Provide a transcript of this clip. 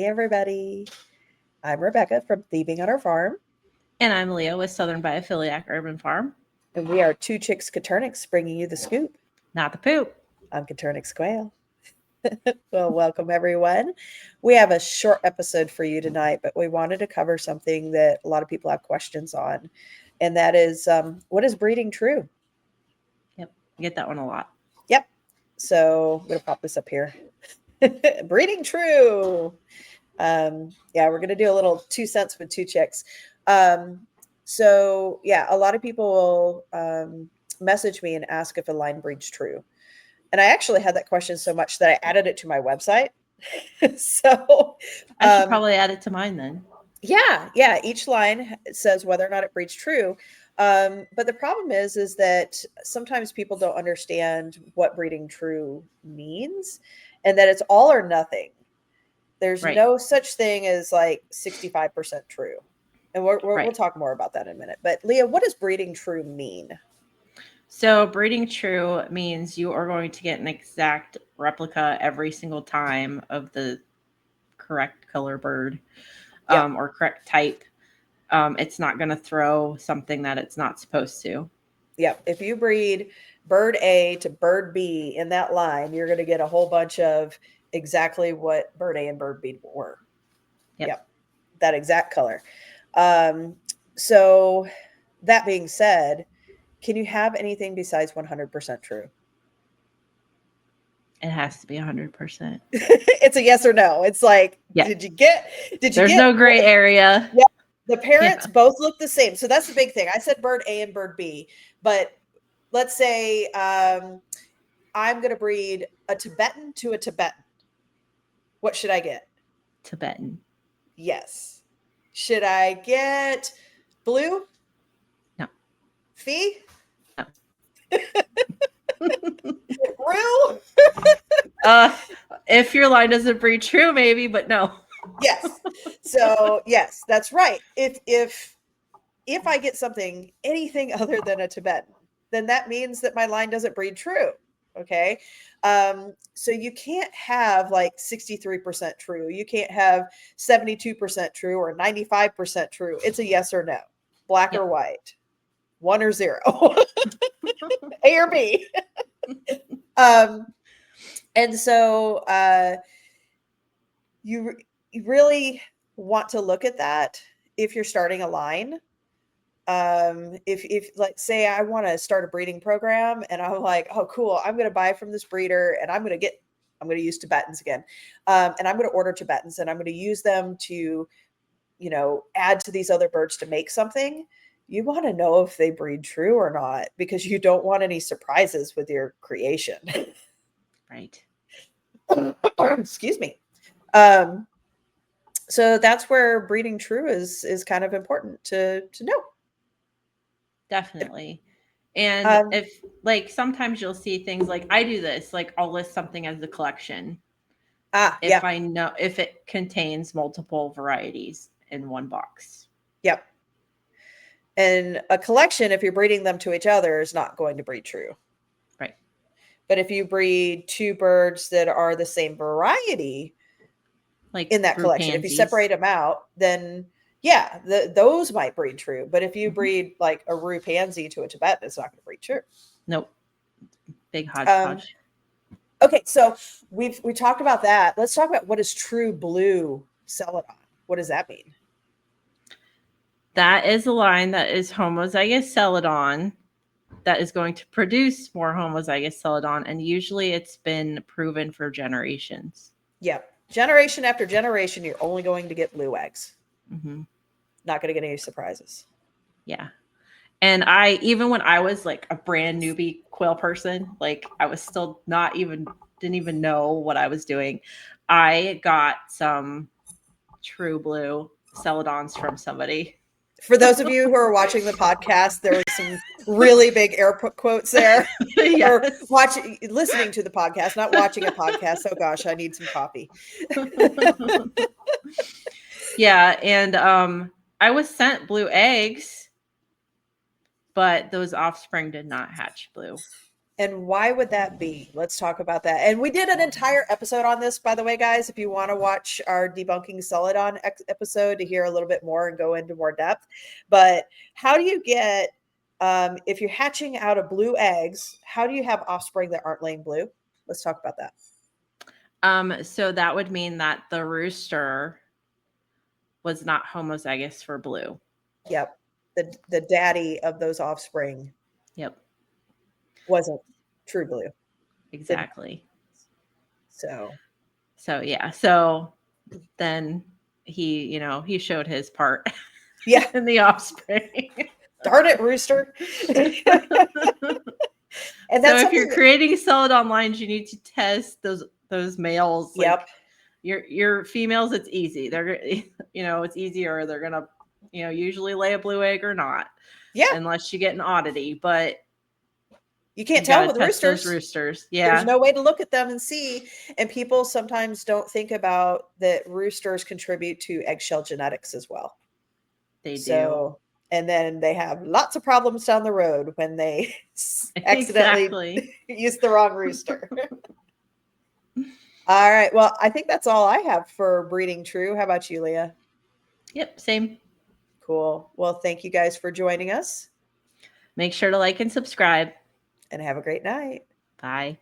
everybody. I'm Rebecca from Thieving on Our Farm, And I'm Leah with Southern Biophiliac Urban Farm. and we are two chicks Caturnix bringing you the scoop. Not the poop. I'm Caturnix Quail. Well, welcome everyone. We have a short episode for you tonight, but we wanted to cover something that a lot of people have questions on, and that is what is breeding true? Yep, I get that one a lot. Yep. So I'm going to pop this up here. Breeding true. Yeah, we're going to do a little 2 cents with two chicks. So yeah, a lot of people will message me and ask if a line breeds true. And I actually had that question so much that I added it to my website. So I should probably add it to mine then. yeah, each line says whether or not it breeds true. But the problem is that sometimes people don't understand what breeding true means, and that it's all or nothing. There's Right. no such thing as like 65% true. And we'll talk more about that in a minute. But Leah, what does breeding true mean? So breeding true means you are going to get an exact replica every single time of the correct color bird or correct type. It's not going to throw something that it's not supposed to. Yep. If you breed bird A to bird B in that line, you're going to get a whole bunch of exactly what bird A and bird B were. Yep. That exact color. So that being said, can you have anything besides 100% true? It has to be 100%. It's a yes or no. It's like, did you get There's no gray area. Yeah. The parents both look the same. So that's the big thing. I said bird A and bird B, but let's say I'm going to breed a Tibetan to a Tibetan. What should I get? Tibetan. Yes. Should I get blue? No. Fee? No. Rue? If your line doesn't breed true, maybe, but no. Yes. So yes, that's right. If I get something, anything other than a Tibetan, then that means that my line doesn't breed true. Okay. So you can't have like 63% true. You can't have 72% true or 95% true. It's a yes or no, black or white, 1 or 0, A or B. And so you really want to look at that if you're starting a line. If like say I want to start a breeding program and I'm like, oh cool, I'm going to buy from this breeder and I'm going to use Tibetans again. And I'm going to order Tibetans and I'm going to use them to, add to these other birds to make something. You want to know if they breed true or not, because you don't want any surprises with your creation. Right. Excuse me. So that's where breeding true is kind of important to know. Definitely. And if like sometimes you'll see things like I do this, like I'll list something as a collection. If I know if it contains multiple varieties in one box. Yep. And a collection, if you're breeding them to each other, is not going to breed true. Right. But if you breed two birds that are the same variety, like in that collection, if you separate them out, then yeah, those might breed true. But if you breed like a rue pansy to a Tibetan, it's not going to breed true. Nope. Big hodgepodge. Okay, so we talked about that. Let's talk about what is true blue celadon. What does that mean? That is a line that is homozygous celadon that is going to produce more homozygous celadon, and usually it's been proven for generations. Yeah. Generation after generation, you're only going to get blue eggs. Mm-hmm. Not going to get any surprises. Yeah. And even when I was like a brand newbie quail person, like I was still didn't even know what I was doing. I got some true blue celadons from somebody. For those of you who are watching the podcast, there were some really big air quotes there. Yes. Or listening to the podcast, not watching a podcast. Oh gosh, I need some coffee. Yeah, and I was sent blue eggs, but those offspring did not hatch blue. And why would that be? Let's talk about that. And we did an entire episode on this, by the way, guys. If you want to watch our debunking Celadon episode to hear a little bit more and go into more depth. But how do you get, if you're hatching out of blue eggs, how do you have offspring that aren't laying blue? Let's talk about that. So that would mean that the rooster was not homozygous for blue. Yep. The daddy of those offspring. Yep. Wasn't true blue. Exactly. So yeah. So then he showed his part. Yeah. In the offspring. Darn it, rooster. And that's so if you're creating Celadon lines, you need to test those males. Yep. Like your females, it's easy. They're it's easier. They're gonna usually lay a blue egg or not. Yeah. Unless you get an oddity, but you can't tell with roosters. Roosters. Yeah. There's no way to look at them and see. And people sometimes don't think about that roosters contribute to eggshell genetics as well. They do. And then they have lots of problems down the road when they accidentally use the wrong rooster. All right. Well, I think that's all I have for Breeding True. How about you, Leah? Yep. Same. Cool. Well, thank you guys for joining us. Make sure to like and subscribe. And have a great night. Bye.